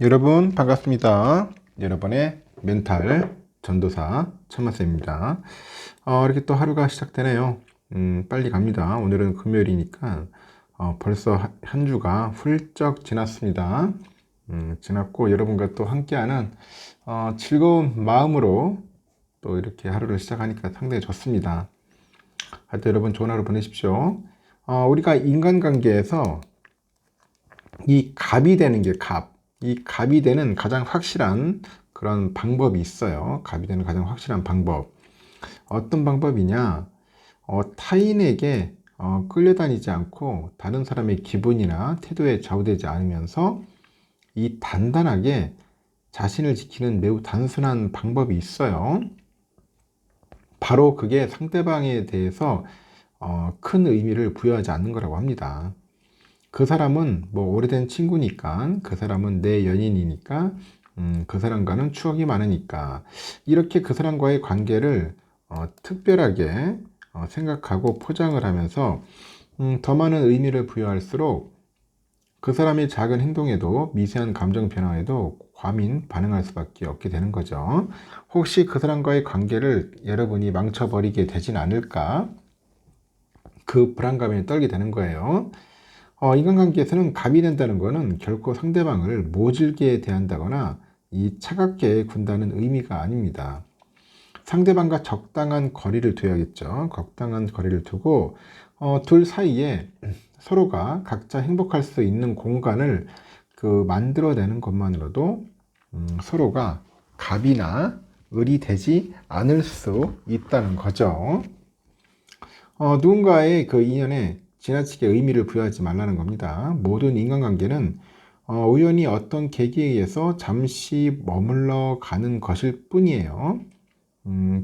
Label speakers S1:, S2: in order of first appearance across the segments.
S1: 여러분 반갑습니다. 여러분의 멘탈 전도사 천마쌤입니다. 이렇게 또 하루가 시작되네요. 빨리 갑니다. 오늘은 금요일이니까 벌써 한 주가 훌쩍 지났습니다. 지났고 여러분과 또 함께하는 즐거운 마음으로 또 이렇게 하루를 시작하니까 상당히 좋습니다. 하여튼 여러분 좋은 하루 보내십시오. 우리가 인간관계에서 이 갑이 되는 게 이 갑이 되는 가장 확실한 그런 방법이 있어요. 갑이 되는 가장 확실한 방법. 어떤 방법이냐? 타인에게 끌려다니지 않고 다른 사람의 기분이나 태도에 좌우되지 않으면서 이 단단하게 자신을 지키는 매우 단순한 방법이 있어요. 바로 그게 상대방에 대해서 큰 의미를 부여하지 않는 거라고 합니다. 그 사람은 뭐 오래된 친구니까, 그 사람은 내 연인이니까, 그 사람과는 추억이 많으니까, 이렇게 그 사람과의 관계를 특별하게 생각하고 포장을 하면서 더 많은 의미를 부여할수록 그 사람의 작은 행동에도 미세한 감정 변화에도 과민 반응할 수밖에 없게 되는 거죠. 혹시 그 사람과의 관계를 여러분이 망쳐버리게 되진 않을까? 그 불안감에 떨게 되는 거예요. 인간관계에서는 갑이 된다는 것은 결코 상대방을 모질게 대한다거나 이 차갑게 군다는 의미가 아닙니다. 상대방과 적당한 거리를 둬야겠죠. 적당한 거리를 두고 둘 사이에 서로가 각자 행복할 수 있는 공간을 만들어내는 것만으로도 서로가 갑이나 을이 되지 않을 수 있다는 거죠. 누군가의 그 인연에 지나치게 의미를 부여하지 말라는 겁니다. 모든 인간관계는 우연히 어떤 계기에 의해서 잠시 머물러 가는 것일 뿐이에요.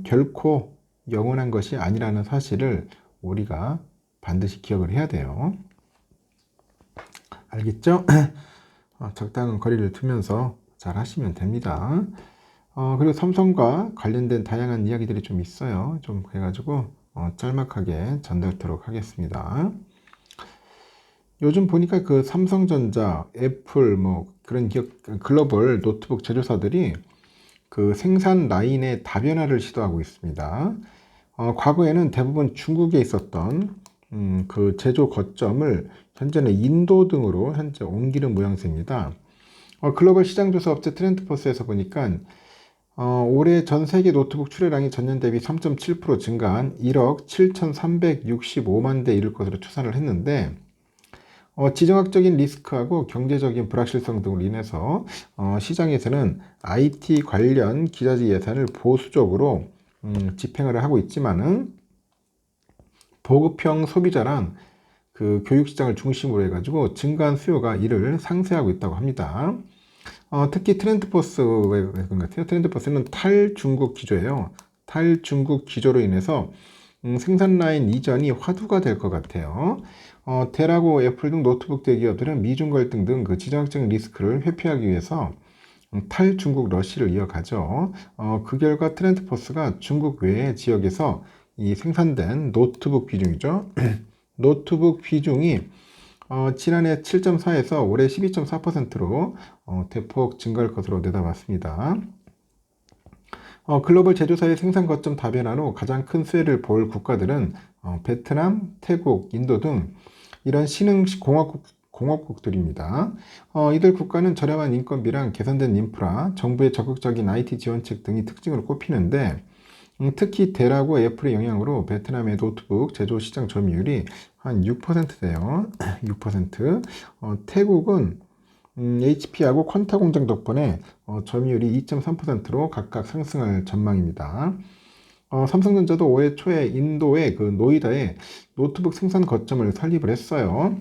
S1: 결코 영원한 것이 아니라는 사실을 우리가 반드시 기억을 해야 돼요. 알겠죠? 적당한 거리를 두면서 잘 하시면 됩니다. 그리고 삼성과 관련된 다양한 이야기들이 좀 있어요. 좀 해가지고 짤막하게 전달토록 하겠습니다. 요즘 보니까 그 삼성전자, 애플 뭐 그런 기업 글로벌 노트북 제조사들이 그 생산 라인의 다변화를 시도하고 있습니다. 과거에는 대부분 중국에 있었던 그 제조 거점을 현재는 인도 등으로 현재 옮기는 모양새입니다. 글로벌 시장조사 업체 트렌드포스에서 보니까 올해 전 세계 노트북 출하량이 전년 대비 3.7% 증가한 1억 7,365만 대 이를 것으로 추산을 했는데 지정학적인 리스크하고 경제적인 불확실성 등으로 인해서 시장에서는 IT 관련 기자재 예산을 보수적으로 집행을 하고 있지만은 보급형 소비자랑 그 교육시장을 중심으로 해가지고 증가한 수요가 이를 상쇄하고 있다고 합니다. 특히 트렌드포스의 것 같아요. 트렌드포스는 탈중국 기조예요. 탈중국 기조로 인해서 생산 라인 이전이 화두가 될 것 같아요. 델하고 애플 등 노트북 대기업들은 미중 갈등 등 그 지정학적 리스크를 회피하기 위해서 탈중국 러시를 이어가죠. 그 결과 트렌드포스가 중국 외의 지역에서 이 생산된 노트북 비중이죠. 노트북 비중이 지난해 7.4에서 올해 12.4%로 대폭 증가할 것으로 내다봤습니다. 글로벌 제조사의 생산 거점 다변화로 가장 큰 수혜를 볼 국가들은 베트남, 태국, 인도 등 이런 신흥식 공화국들입니다. 이들 국가는 저렴한 인건비랑 개선된 인프라, 정부의 적극적인 IT 지원책 등이 특징으로 꼽히는데 특히 델하고 애플의 영향으로 베트남의 노트북 제조 시장 점유율이 한 6%대요. 6%. 태국은 HP하고 퀀타 공장 덕분에 점유율이 2.3%로 각각 상승할 전망입니다. 삼성전자도 올해 초에 인도의 그 노이다에 노트북 생산 거점을 설립을 했어요.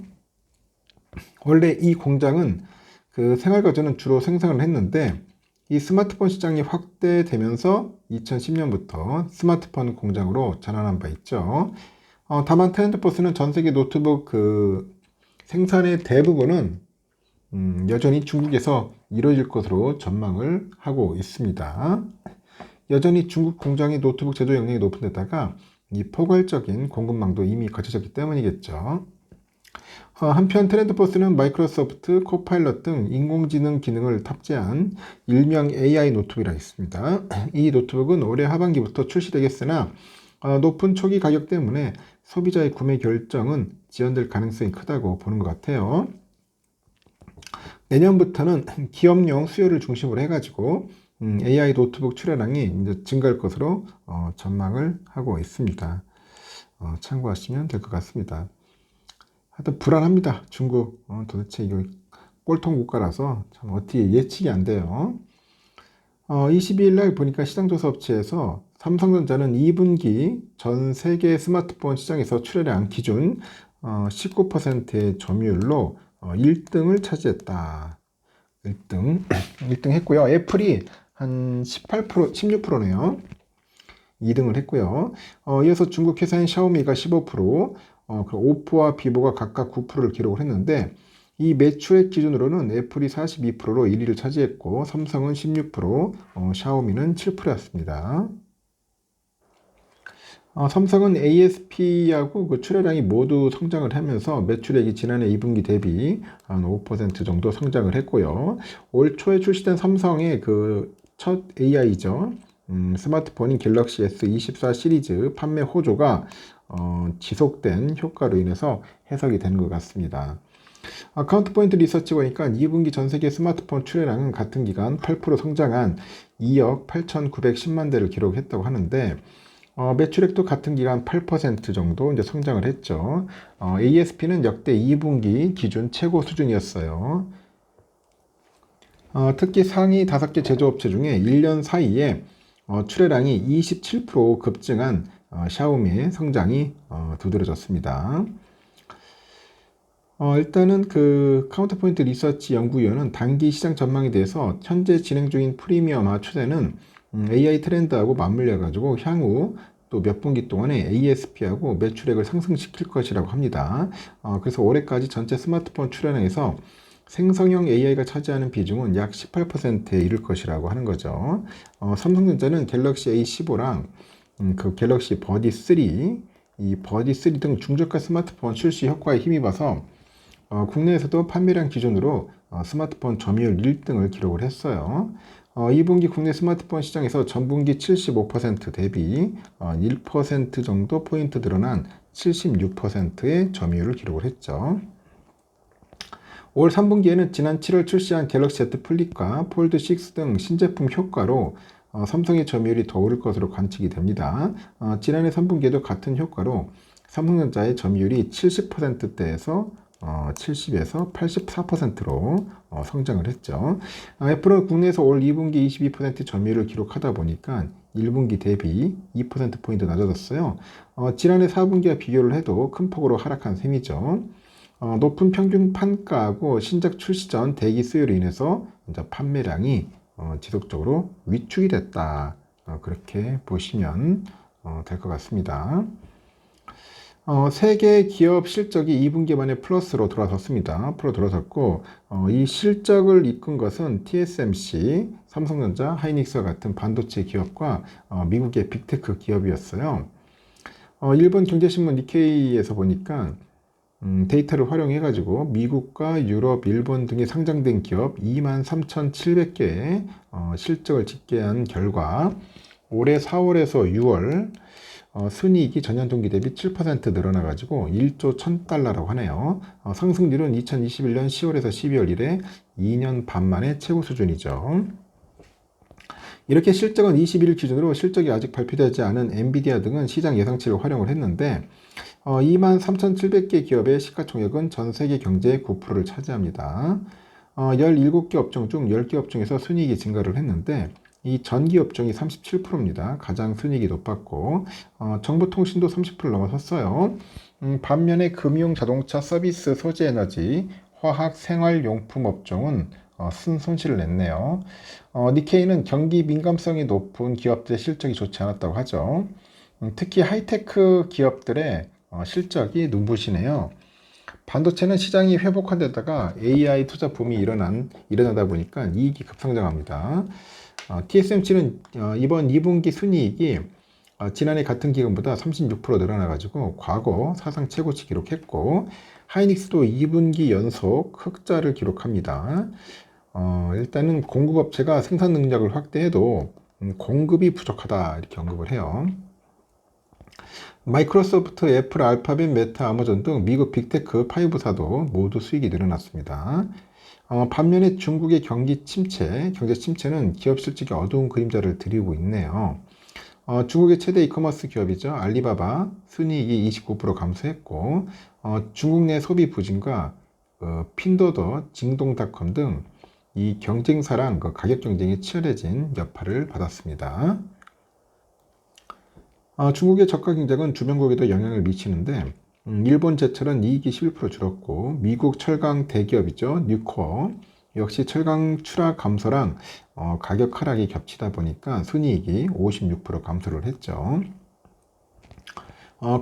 S1: 원래 이 공장은 그 생활가전은 주로 생산을 했는데 이 스마트폰 시장이 확대되면서 2010년부터 스마트폰 공장으로 전환한 바 있죠. 다만 트렌드포스는 전 세계 노트북 그 생산의 대부분은 여전히 중국에서 이루어질 것으로 전망을 하고 있습니다. 여전히 중국 공장의 노트북 제조 역량이 높은 데다가 이 포괄적인 공급망도 이미 갖춰졌기 때문이겠죠. 한편 트렌드포스는 마이크로소프트 코파일럿 등 인공지능 기능을 탑재한 일명 AI 노트북이라 있습니다. 이 노트북은 올해 하반기부터 출시되겠으나 높은 초기 가격 때문에 소비자의 구매 결정은 지연될 가능성이 크다고 보는 것 같아요. 내년부터는 기업용 수요를 중심으로 해가지고 AI 노트북 출하량이 이제 증가할 것으로 전망을 하고 있습니다. 참고하시면 될 것 같습니다. 하여튼 불안합니다. 중국 도대체 이거 꼴통 국가라서 참 어떻게 예측이 안 돼요. 22일 날 보니까 시장조사 업체에서 삼성전자는 2분기 전 세계 스마트폰 시장에서 출하량 기준 19%의 점유율로 1등을 차지했다. 1등 1등 했고요. 애플이 한 18%, 16%네요. 2등을 했고요. 이어서 중국 회사인 샤오미가 15%, 그리고 오포와 비보가 각각 9%를 기록을 했는데 이 매출액 기준으로는 애플이 42%로 1위를 차지했고 삼성은 16%, 샤오미는 7%였습니다. 삼성은 ASP하고 그 출하량이 모두 성장을 하면서 매출액이 지난해 2분기 대비 한 5% 정도 성장을 했고요. 올 초에 출시된 삼성의 그 첫 AI죠. 스마트폰인 갤럭시 S24 시리즈 판매 호조가 지속된 효과로 인해서 해석이 되는 것 같습니다. 카운트포인트 리서치 보니까 2분기 전 세계 스마트폰 출하량은 같은 기간 8% 성장한 2억 8,910만 대를 기록했다고 하는데 매출액도 같은 기간 8% 정도 이제 성장을 했죠. ASP는 역대 2분기 기준 최고 수준이었어요. 특히 상위 5개 제조업체 중에 1년 사이에 출하량이 27% 급증한 샤오미의 성장이 두드러졌습니다. 일단은 그 카운터포인트 리서치 연구위원은 단기 시장 전망에 대해서 현재 진행 중인 프리미엄화 추세는 AI 트렌드하고 맞물려 가지고 향후 또 몇 분기 동안에 ASP하고 매출액을 상승시킬 것이라고 합니다. 그래서 올해까지 전체 스마트폰 출하량에서 생성형 AI가 차지하는 비중은 약 18%에 이를 것이라고 하는 거죠. 삼성전자는 갤럭시 A15랑 그 갤럭시 버디 3, 이 버디 3 등 중저가 스마트폰 출시 효과에 힘입어서 국내에서도 판매량 기준으로 스마트폰 점유율 1등을 기록을 했어요. 2분기 국내 스마트폰 시장에서 전분기 75% 대비 1% 정도 포인트 늘어난 76%의 점유율을 기록을 했죠. 올 3분기에는 지난 7월 출시한 갤럭시 Z 플립과 폴드 6 등 신제품 효과로 삼성의 점유율이 더 오를 것으로 관측이 됩니다. 지난해 3분기에도 같은 효과로 삼성전자의 점유율이 70%대에서 70에서 84%로 성장을 했죠. 애플은 국내에서 올 2분기 22% 점유율을 기록하다 보니까 1분기 대비 2%포인트 낮아졌어요. 지난해 4분기와 비교를 해도 큰 폭으로 하락한 셈이죠. 높은 평균 판가하고 신작 출시 전 대기 수요로 인해서 이제 판매량이 지속적으로 위축이 됐다. 그렇게 보시면 될 것 같습니다. 세계 기업 실적이 2분기 만에 플러스로 돌아섰습니다. 앞으로 돌아섰고 이 실적을 이끈 것은 TSMC, 삼성전자, 하이닉스와 같은 반도체 기업과 미국의 빅테크 기업이었어요. 일본 경제신문 니케이에서 보니까 데이터를 활용해 가지고 미국과 유럽, 일본 등에 상장된 기업 23,700개의 실적을 집계한 결과 올해 4월에서 6월 순이익이 전년 동기 대비 7% 늘어나 가지고 1조 1000달러라고 하네요. 상승률은 2021년 10월에서 12월 이래 2년 반 만에 최고 수준이죠. 이렇게 실적은 21일 기준으로 실적이 아직 발표되지 않은 엔비디아 등은 시장 예상치를 활용을 했는데 23,700개 기업의 시가총액은 전 세계 경제의 9%를 차지합니다. 17개 업종 중 10개 업종에서 순이익이 증가를 했는데 이 전기 업종이 37%입니다. 가장 순이익이 높았고 정보통신도 30%를 넘어섰어요. 반면에 금융, 자동차, 서비스, 소재에너지, 화학, 생활용품 업종은 손실을 냈네요. 니케이는 경기 민감성이 높은 기업들의 실적이 좋지 않았다고 하죠. 특히 하이테크 기업들의 실적이 눈부시네요. 반도체는 시장이 회복한 데다가 AI 투자 붐이 일어나다 보니까 이익이 급성장합니다. TSMC는 이번 2분기 순이익이 지난해 같은 기간보다 36% 늘어나가지고 과거 사상 최고치 기록했고 하이닉스도 2분기 연속 흑자를 기록합니다. 일단은 공급업체가 생산 능력을 확대해도 공급이 부족하다 이렇게 언급을 해요. 마이크로소프트, 애플, 알파벳, 메타, 아마존 등 미국 빅테크 5사도 모두 수익이 늘어났습니다. 반면에 중국의 경제 침체는 기업 실적에 어두운 그림자를 드리고 있네요. 중국의 최대 이커머스 기업이죠. 알리바바 순이익이 29% 감소했고, 중국 내 소비 부진과 핀도더, 징동닷컴 등 이 경쟁사랑 그 가격 경쟁이 치열해진 여파를 받았습니다. 중국의 저가 경쟁은 주변국에도 영향을 미치는데, 일본 제철은 이익이 11% 줄었고, 미국 철강 대기업이죠. 뉴코어 역시 철강 출하 감소랑 가격 하락이 겹치다 보니까 순이익이 56% 감소를 했죠.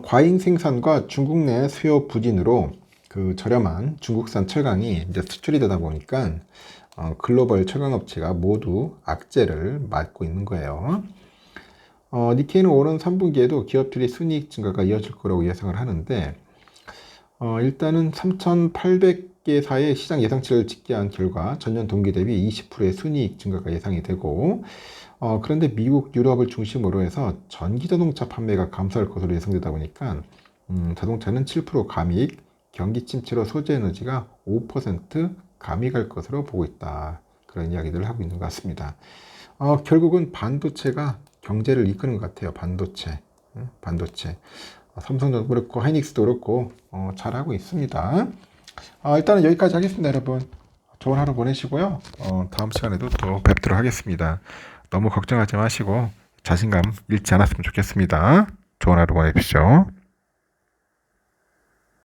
S1: 과잉 생산과 중국 내 수요 부진으로 그 저렴한 중국산 철강이 이제 수출이 되다 보니까 글로벌 철강 업체가 모두 악재를 맞고 있는 거예요. 니케이는 오는 3분기에도 기업들이 순이익 증가가 이어질 거라고 예상을 하는데, 일단은 3,800개사의 시장 예상치를 집계한 결과 전년 동기 대비 20%의 순이익 증가가 예상이 되고, 그런데 미국, 유럽을 중심으로 해서 전기자동차 판매가 감소할 것으로 예상되다 보니까 자동차는 7% 감익, 경기 침체로 소재에너지가 5% 감익할 것으로 보고 있다. 그런 이야기들을 하고 있는 것 같습니다. 결국은 반도체가 경제를 이끄는 것 같아요. 반도체. 삼성도 그렇고 하이닉스도 그렇고 잘하고 있습니다. 일단은 여기까지 하겠습니다, 여러분. 좋은 하루 보내시고요. 다음 시간에도 또 뵙도록 하겠습니다. 너무 걱정하지 마시고 자신감 잃지 않았으면 좋겠습니다. 좋은 하루 보내십시오.